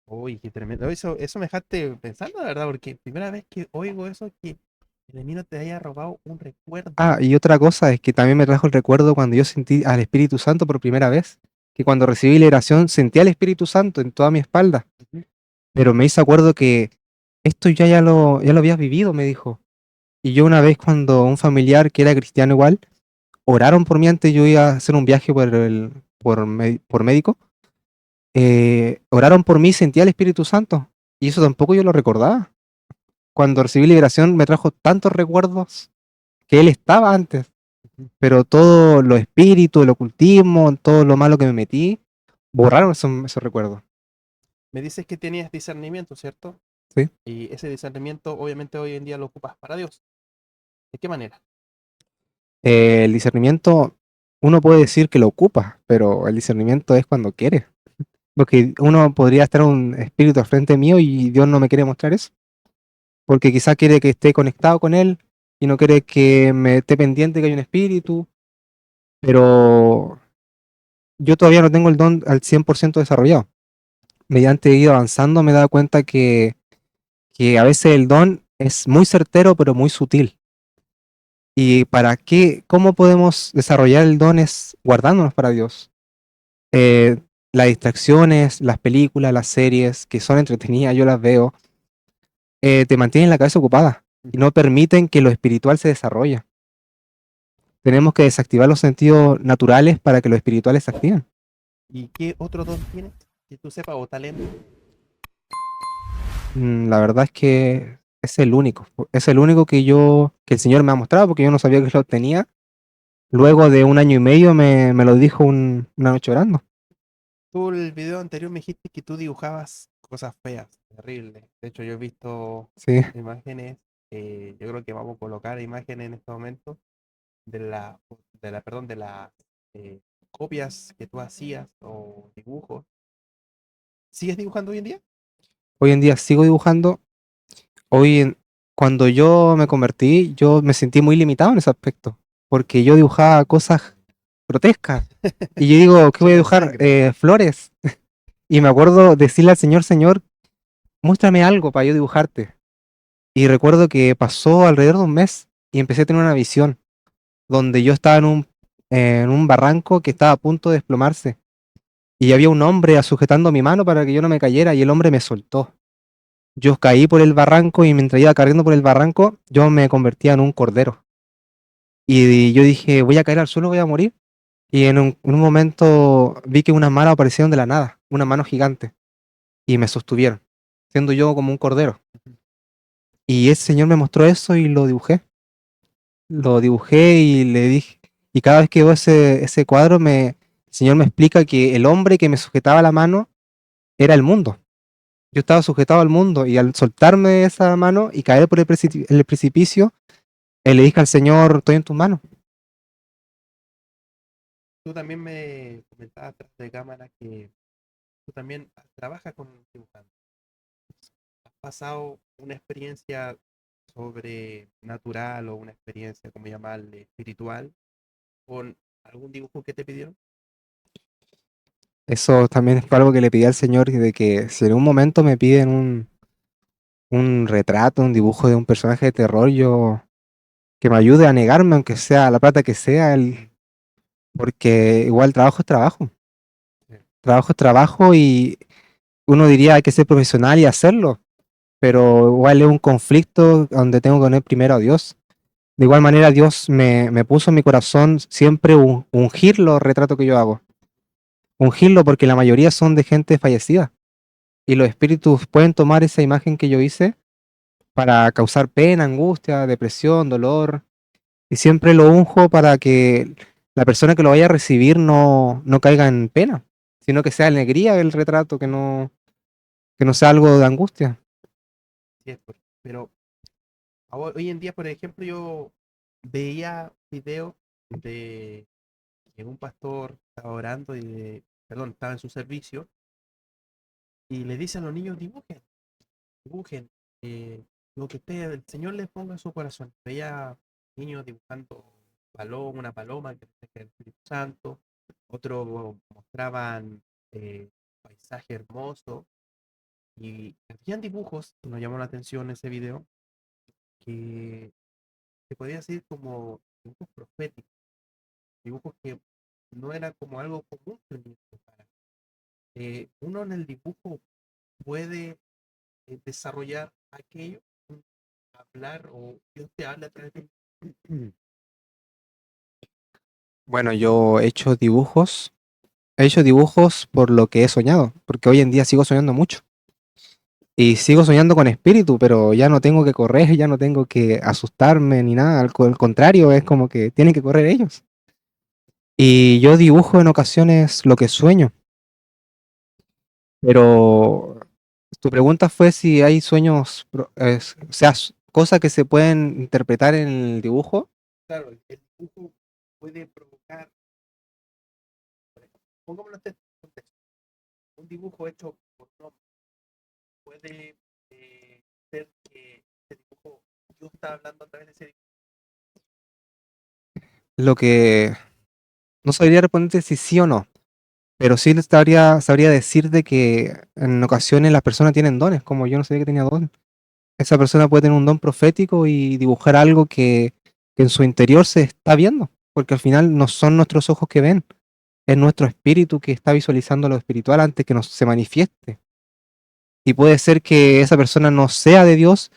Uy, qué tremendo. Eso me dejaste pensando, la verdad, porque primera vez que oigo eso, que el enemigo te haya robado un recuerdo. Ah, y otra cosa es que también me trajo el recuerdo cuando yo sentí al Espíritu Santo por primera vez, que cuando recibí liberación sentí al Espíritu Santo en toda mi espalda, Ujú. pero me hizo acuerdo que esto ya lo habías vivido, me dijo. Y yo una vez cuando un familiar que era cristiano igual, oraron por mí antes yo iba a hacer un viaje por médico, oraron por mí y sentí al Espíritu Santo, y eso tampoco yo lo recordaba. Cuando recibí liberación me trajo tantos recuerdos que él estaba antes. Ujú. Pero todo lo espíritu, el ocultismo, todo lo malo que me metí, borraron esos recuerdos. Me dices que tenías discernimiento, ¿cierto? ¿Sí? Y ese discernimiento, obviamente, hoy en día lo ocupas para Dios. ¿De qué manera? El discernimiento, uno puede decir que lo ocupa, pero el discernimiento es cuando quiere. Porque uno podría estar un espíritu al frente mío y Dios no me quiere mostrar eso. Porque quizás quiere que esté conectado con Él y no quiere que me esté pendiente que hay un espíritu. Pero yo todavía no tengo el don al 100% desarrollado. Mediante he ido avanzando me he dado cuenta que a veces el don es muy certero pero muy sutil. ¿Y para qué? ¿Cómo podemos desarrollar el don? Es guardándonos para Dios. las distracciones, las películas, las series, que son entretenidas, yo las veo, te mantienen la cabeza ocupada y no permiten que lo espiritual se desarrolle. Tenemos que desactivar los sentidos naturales para que los espirituales se activen. ¿Y qué otro don tienes que tú sepas o talento? La verdad es que es el único que el Señor me ha mostrado porque yo no sabía que lo tenía. Luego de un año y medio me lo dijo una noche orando. Tú el video anterior me dijiste que tú dibujabas cosas feas, terribles. De hecho, yo he visto Sí, imágenes, yo creo que vamos a colocar imágenes en este momento de las copias que tú hacías o dibujos. ¿Sigues dibujando hoy en día? hoy en día sigo dibujando. Hoy, cuando yo me convertí, yo me sentí muy limitado en ese aspecto, porque yo dibujaba cosas grotescas. Y yo digo, ¿qué voy a Lleno de dibujar? sangre. Flores. Y me acuerdo decirle al Señor, Señor, muéstrame algo para yo dibujarte. Y recuerdo que pasó alrededor de un mes y empecé a tener una visión donde yo estaba en un barranco que estaba a punto de desplomarse. Y había un hombre sujetando mi mano para que yo no me cayera y el hombre me soltó. Yo caí por el barranco y mientras iba corriendo por el barranco, yo me convertía en un cordero. Y yo dije, voy a caer al suelo, voy a morir. Y en un momento vi que unas manos aparecieron de la nada, una mano gigante, y me sostuvieron, siendo yo como un cordero. Y ese señor me mostró eso y lo dibujé. Lo dibujé y le dije, y cada vez que veo ese cuadro, el señor me explica que el hombre que me sujetaba la mano era el mundo. Yo estaba sujetado al mundo y al soltarme esa mano y caer por el precipicio, le dije al Señor, estoy en tus manos. Tú también me comentabas tras de cámara que tú también trabajas con dibujantes. ¿Has pasado una experiencia sobrenatural o una experiencia, como llamarle, espiritual, con algún dibujo que te pidieron? Eso también fue algo que le pedí al Señor, de que si en un momento me piden un retrato, un dibujo de un personaje de terror, yo que me ayude a negarme, aunque sea la plata que sea, porque igual trabajo es trabajo. Sí. Trabajo es trabajo y uno diría hay que ser profesional y hacerlo, pero igual es un conflicto donde tengo que poner primero a Dios. De igual manera, Dios me puso en mi corazón siempre ungir los retratos que yo hago. Ungirlo porque la mayoría son de gente fallecida. Y los espíritus pueden tomar esa imagen que yo hice para causar pena, angustia, depresión, dolor. Y siempre lo unjo para que la persona que lo vaya a recibir no caiga en pena, sino que sea alegría el retrato, que no sea algo de angustia. Sí, pero hoy en día, por ejemplo, yo veía videos de que un pastor estaba orando perdón, estaba en su servicio y le dice a los niños, dibujen, dibujen lo que el Señor les ponga en su corazón. Veía niños dibujando una paloma que es el Espíritu Santo, otros mostraban paisaje hermoso y habían dibujos que nos llamó la atención en ese video que se podía decir como dibujos proféticos, dibujos que no era como algo común que el niño dibujara. Uno en el dibujo puede desarrollar aquello, hablar o Dios te habla a través de... Bueno, yo he hecho dibujos por lo que he soñado, porque hoy en día sigo soñando mucho. Y sigo soñando con espíritu, pero ya no tengo que correr, ya no tengo que asustarme ni nada, al contrario, es como que tienen que correr ellos. Y yo dibujo en ocasiones lo que sueño, pero tu pregunta fue si hay sueños, o sea, cosas que se pueden interpretar en el dibujo. Claro, el dibujo puede provocar, pongámoslo en este contexto, un dibujo hecho por un hombre puede ser que ese dibujo, Dios está hablando a través de ese dibujo. Lo que no sabría responderte si sí o no, pero sí sabría decirte que en ocasiones las personas tienen dones, como yo no sabía que tenía dones. Esa persona puede tener un don profético y dibujar algo que en su interior se está viendo, porque al final no son nuestros ojos que ven, es nuestro espíritu que está visualizando lo espiritual antes que nos se manifieste. Y puede ser que esa persona no sea de Dios,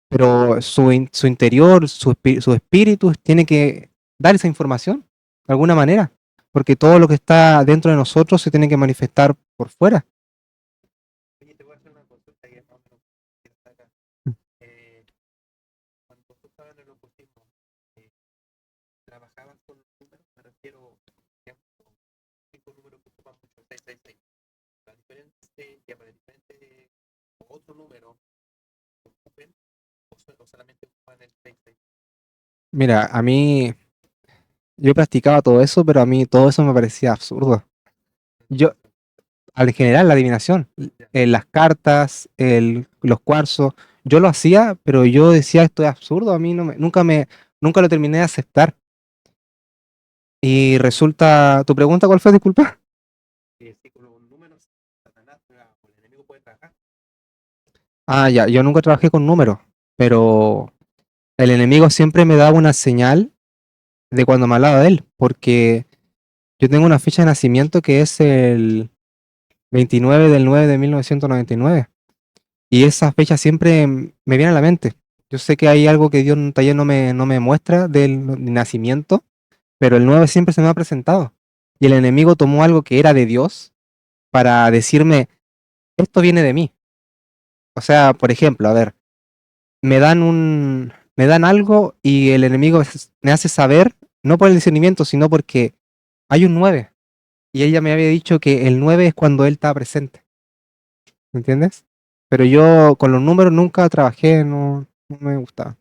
pero su interior, su espíritu tiene que dar esa información de alguna manera, porque todo lo que está dentro de nosotros se tiene que manifestar por fuera. Oye, te voy a hacer una consulta que más o menos quiero sacar. Cuando tú estabas en el ocultismo, eh, ¿trabajabas con números? Me refiero, por ejemplo, cinco números que ocupan mucho, 666. La diferente, ya para diferente, otro número que ocupen, o solamente ocupan el 66. Mira, a mí, yo practicaba todo eso, pero a mí todo eso me parecía absurdo. Yo, al general, la adivinación, las cartas, los cuarzos, yo lo hacía, pero yo decía esto es absurdo, a mí nunca lo terminé de aceptar. Y resulta, ¿tu pregunta cuál fue? Disculpa. Sí, con los números, Satanás, o el enemigo puede trabajar. Ah, ya, yo nunca trabajé con números, pero el enemigo siempre me daba una señal de cuando me hablaba de él, porque yo tengo una fecha de nacimiento que es el 29/9/1999. Y esa fecha siempre me viene a la mente. Yo sé que hay algo que Dios en un taller no me muestra del nacimiento, pero el 9 siempre se me ha presentado. Y el enemigo tomó algo que era de Dios para decirme, esto viene de mí. O sea, por ejemplo, a ver, me dan algo y el enemigo me hace saber, no por el discernimiento, sino porque hay un 9. Y ella me había dicho que el 9 es cuando él está presente. ¿Me entiendes? Pero yo con los números nunca trabajé, no me gustaba.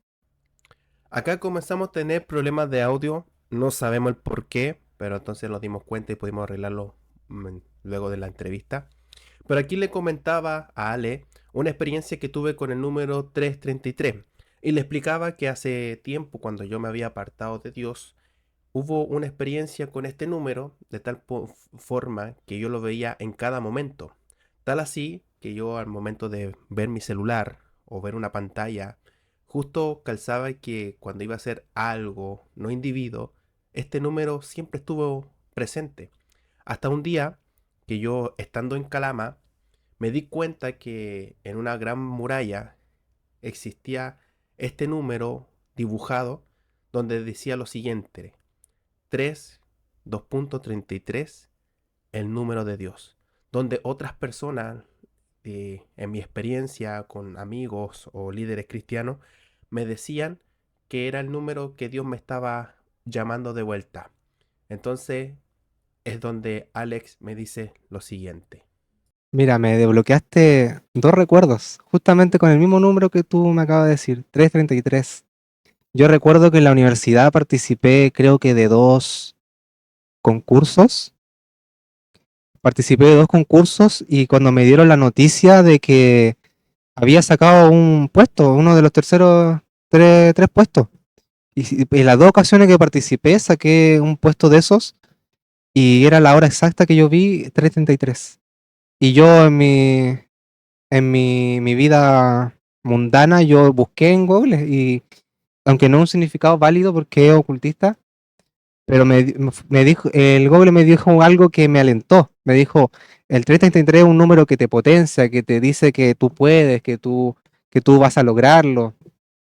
Acá comenzamos a tener problemas de audio, no sabemos el por qué, pero entonces nos dimos cuenta y pudimos arreglarlo luego de la entrevista. Pero aquí le comentaba a Ale una experiencia que tuve con el número 333 y le explicaba que hace tiempo, cuando yo me había apartado de Dios, hubo una experiencia con este número de tal forma que yo lo veía en cada momento. Tal así que yo al momento de ver mi celular o ver una pantalla, justo calzaba que cuando iba a hacer algo no individuo, este número siempre estuvo presente. Hasta un día que yo, estando en Calama, me di cuenta que en una gran muralla existía este número dibujado donde decía lo siguiente: 3, 2.33, el número de Dios. Donde otras personas, en mi experiencia con amigos o líderes cristianos, me decían que era el número que Dios me estaba llamando de vuelta. Entonces es donde Alex me dice lo siguiente. Mira, me desbloqueaste dos recuerdos, justamente con el mismo número que tú me acabas de decir, 333. Yo recuerdo que en la universidad participé, creo que de dos concursos. Participé de dos concursos y cuando me dieron la noticia de que había sacado un puesto, uno de los terceros tres puestos. Y en las dos ocasiones que participé saqué un puesto de esos y era la hora exacta que yo vi, 3:33. Y yo en mi vida mundana, yo busqué en Google y aunque no es un significado válido porque es ocultista, pero me dijo, el Google me dijo algo que me alentó. Me dijo, el 333 es un número que te potencia, que te dice que tú puedes, que tú vas a lograrlo,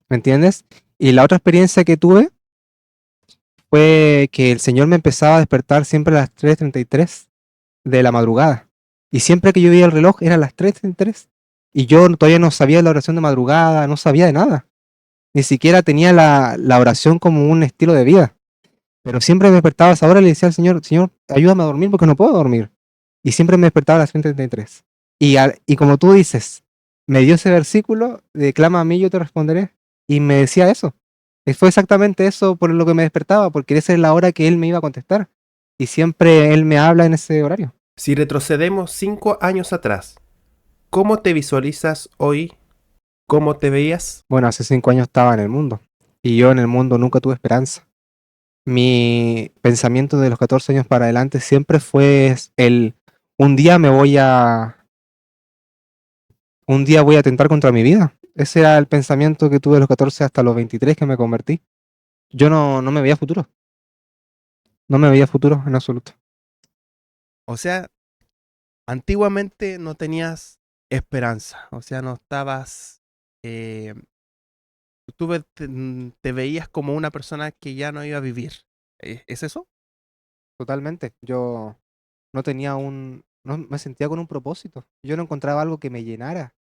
¿me entiendes? Y la otra experiencia que tuve fue que el Señor me empezaba a despertar siempre a las 3:33 de la madrugada. Y siempre que yo veía el reloj eran las 3:33. Y yo todavía no sabía la oración de madrugada, no sabía de nada. Ni siquiera tenía la oración como un estilo de vida. Pero siempre me despertaba a esa hora y le decía al Señor, Señor, ayúdame a dormir porque no puedo dormir. Y siempre me despertaba a las 3:33. Y como tú dices, me dio ese versículo de clama a mí, yo te responderé. Y me decía eso. Y fue exactamente eso por lo que me despertaba, porque esa es la hora que Él me iba a contestar. Y siempre Él me habla en ese horario. Si retrocedemos 5 años atrás, ¿cómo te visualizas hoy? ¿Cómo te veías? Bueno, hace 5 años estaba en el mundo. Y yo en el mundo nunca tuve esperanza. Mi pensamiento de los 14 años para adelante siempre fue un día un día voy a atentar contra mi vida. Ese era el pensamiento que tuve de los 14 hasta los 23 que me convertí. Yo no me veía futuro. No me veía futuro en absoluto. O sea, antiguamente no tenías esperanza, o sea, no estabas, eh, te veías como una persona que ya no iba a vivir. ¿Es eso? Totalmente. Yo no tenía no me sentía con un propósito. Yo no encontraba algo que me llenara.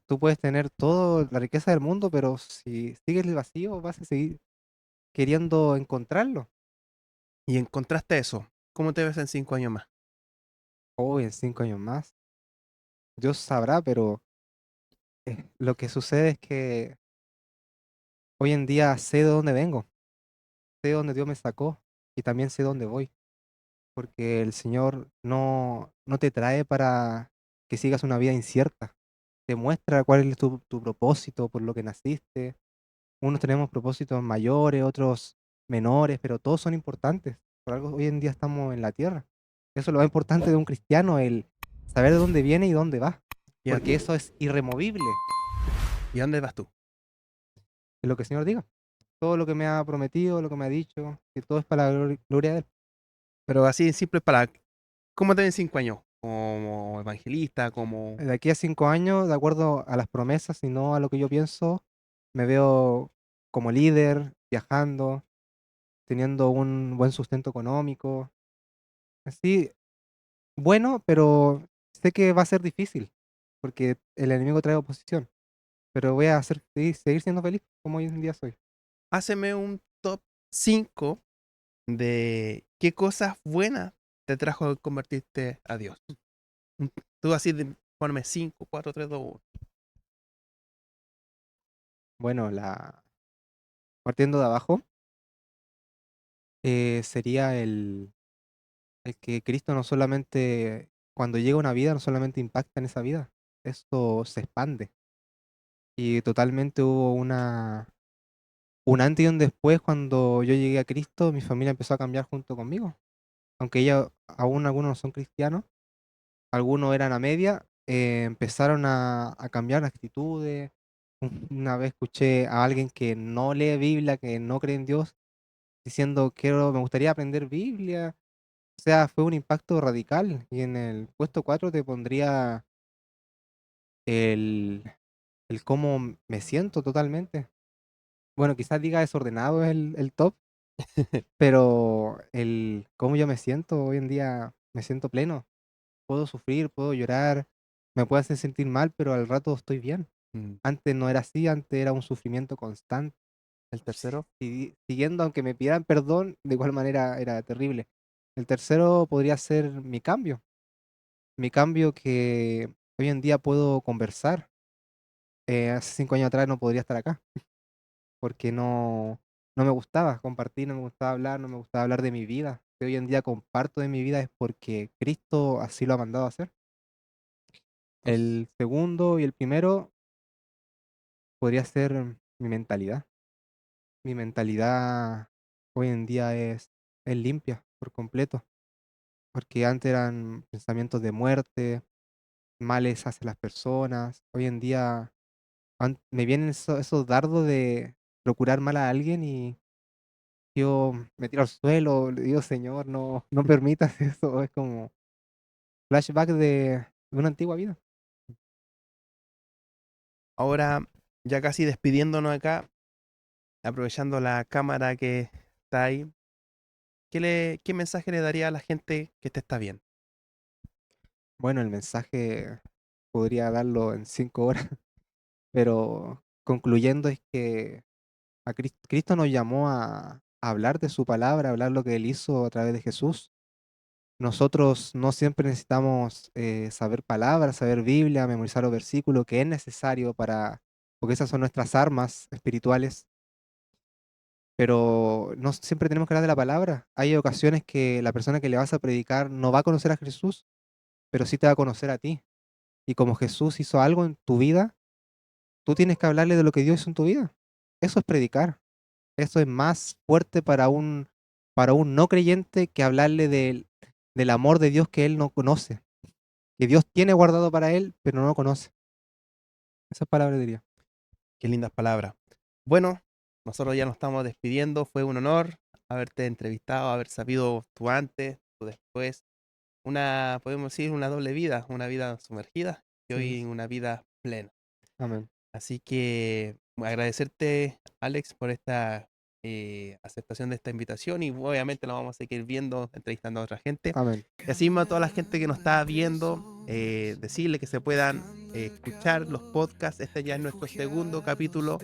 Tú puedes tener toda la riqueza del mundo, pero si sigues el vacío, vas a seguir queriendo encontrarlo. Y encontraste eso. ¿Cómo te ves en 5 años más? Hoy en 5 años más, Dios sabrá, pero lo que sucede es que hoy en día sé de dónde vengo, sé de dónde Dios me sacó y también sé dónde voy, porque el Señor no te trae para que sigas una vida incierta. Te muestra cuál es tu propósito, por lo que naciste. Unos tenemos propósitos mayores, otros menores, pero todos son importantes. Por algo hoy en día estamos en la tierra. Eso es lo más importante de un cristiano, el saber de dónde viene y dónde va, ¿Y a, porque eso es irremovible, y a dónde vas tú? es lo que el Señor diga. Todo lo que me ha prometido, lo que me ha dicho, que todo es para la gloria de Él. Pero así en simple para, ¿cómo te ves en 5 años? ¿Como evangelista? ¿Como De aquí a 5 años, de acuerdo a las promesas y no a lo que yo pienso, me veo como líder, viajando, teniendo un buen sustento económico. Así, bueno, pero sé que va a ser difícil, porque el enemigo trae oposición, pero voy a seguir siendo feliz como hoy en día soy. Háceme un top 5 de qué cosas buenas te trajo el convertirte a Dios? Tú así, ponme 5, 4, 3, 2, 1. Bueno, partiendo de abajo, sería el que Cristo no solamente, cuando llega una vida, no solamente impacta en esa vida, esto se expande. Y totalmente hubo un antes y un después cuando yo llegué a Cristo, mi familia empezó a cambiar junto conmigo. Aunque aún algunos no son cristianos, algunos eran a media, empezaron a cambiar actitudes. Una vez escuché a alguien que no lee Biblia, que no cree en Dios, diciendo, me gustaría aprender Biblia. O sea, fue un impacto radical. Y en el puesto 4 te pondría el, el cómo me siento totalmente. Bueno, quizás diga desordenado es el top, pero el cómo yo me siento hoy en día, me siento pleno. Puedo sufrir, puedo llorar, me puedo hacer sentir mal, pero al rato estoy bien. Antes no era así, antes era un sufrimiento constante. El tercero, Siguiendo, aunque me pidan perdón, de igual manera era terrible. El tercero podría ser mi cambio que hoy en día puedo conversar. Hace 5 años atrás no podría estar acá, porque no me gustaba compartir, no me gustaba hablar, no me gustaba hablar de mi vida. Que hoy en día comparto de mi vida es porque Cristo así lo ha mandado a hacer. dos. El segundo y el primero podría ser mi mentalidad. Mi mentalidad hoy en día es limpia por completo, porque antes eran pensamientos de muerte, males hacia las personas. Hoy en día me vienen esos dardos de procurar mal a alguien y yo me tiro al suelo, le digo, Señor, no permitas eso. Es como flashback de una antigua vida. Ahora, ya casi despidiéndonos acá, aprovechando la cámara que está ahí, ¿qué mensaje le daría a la gente que te está bien? Bueno, el mensaje podría darlo en 5 horas, pero concluyendo es que Cristo nos llamó a hablar de su palabra, a hablar lo que Él hizo a través de Jesús. Nosotros no siempre necesitamos saber palabras, saber Biblia, memorizar los versículos, que es necesario porque esas son nuestras armas espirituales, pero no siempre tenemos que hablar de la palabra. Hay ocasiones que la persona que le vas a predicar no va a conocer a Jesús, pero sí te va a conocer a ti. Y como Jesús hizo algo en tu vida, tú tienes que hablarle de lo que Dios hizo en tu vida. Eso es predicar. Eso es más fuerte para un no creyente que hablarle del amor de Dios que él no conoce, que Dios tiene guardado para él, pero no lo conoce. Esas palabras diría. Qué lindas palabras. Bueno, nosotros ya nos estamos despidiendo. Fue un honor haberte entrevistado, haber sabido tú antes, tú después. podemos decir, una doble vida, una vida sumergida y Sí. hoy una vida plena. Amén. Así que agradecerte, Alex, por esta aceptación de esta invitación y obviamente lo vamos a seguir viendo, entrevistando a otra gente. Amén. Y así mismo a toda la gente que nos está viendo, decirle que se puedan escuchar los podcasts. Este ya es nuestro segundo capítulo,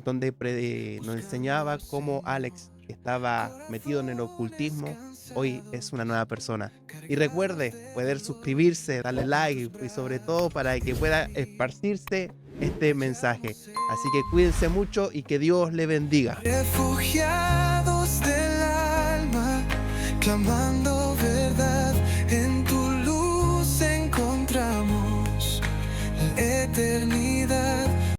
donde nos enseñaba cómo Alex estaba metido en el ocultismo. Hoy es una nueva persona. Y recuerde poder suscribirse, darle like y sobre todo para que pueda esparcirse este mensaje. Así que cuídense mucho y que Dios le bendiga. Refugiados del alma, clamando verdad, en tu luz encontramos la eternidad.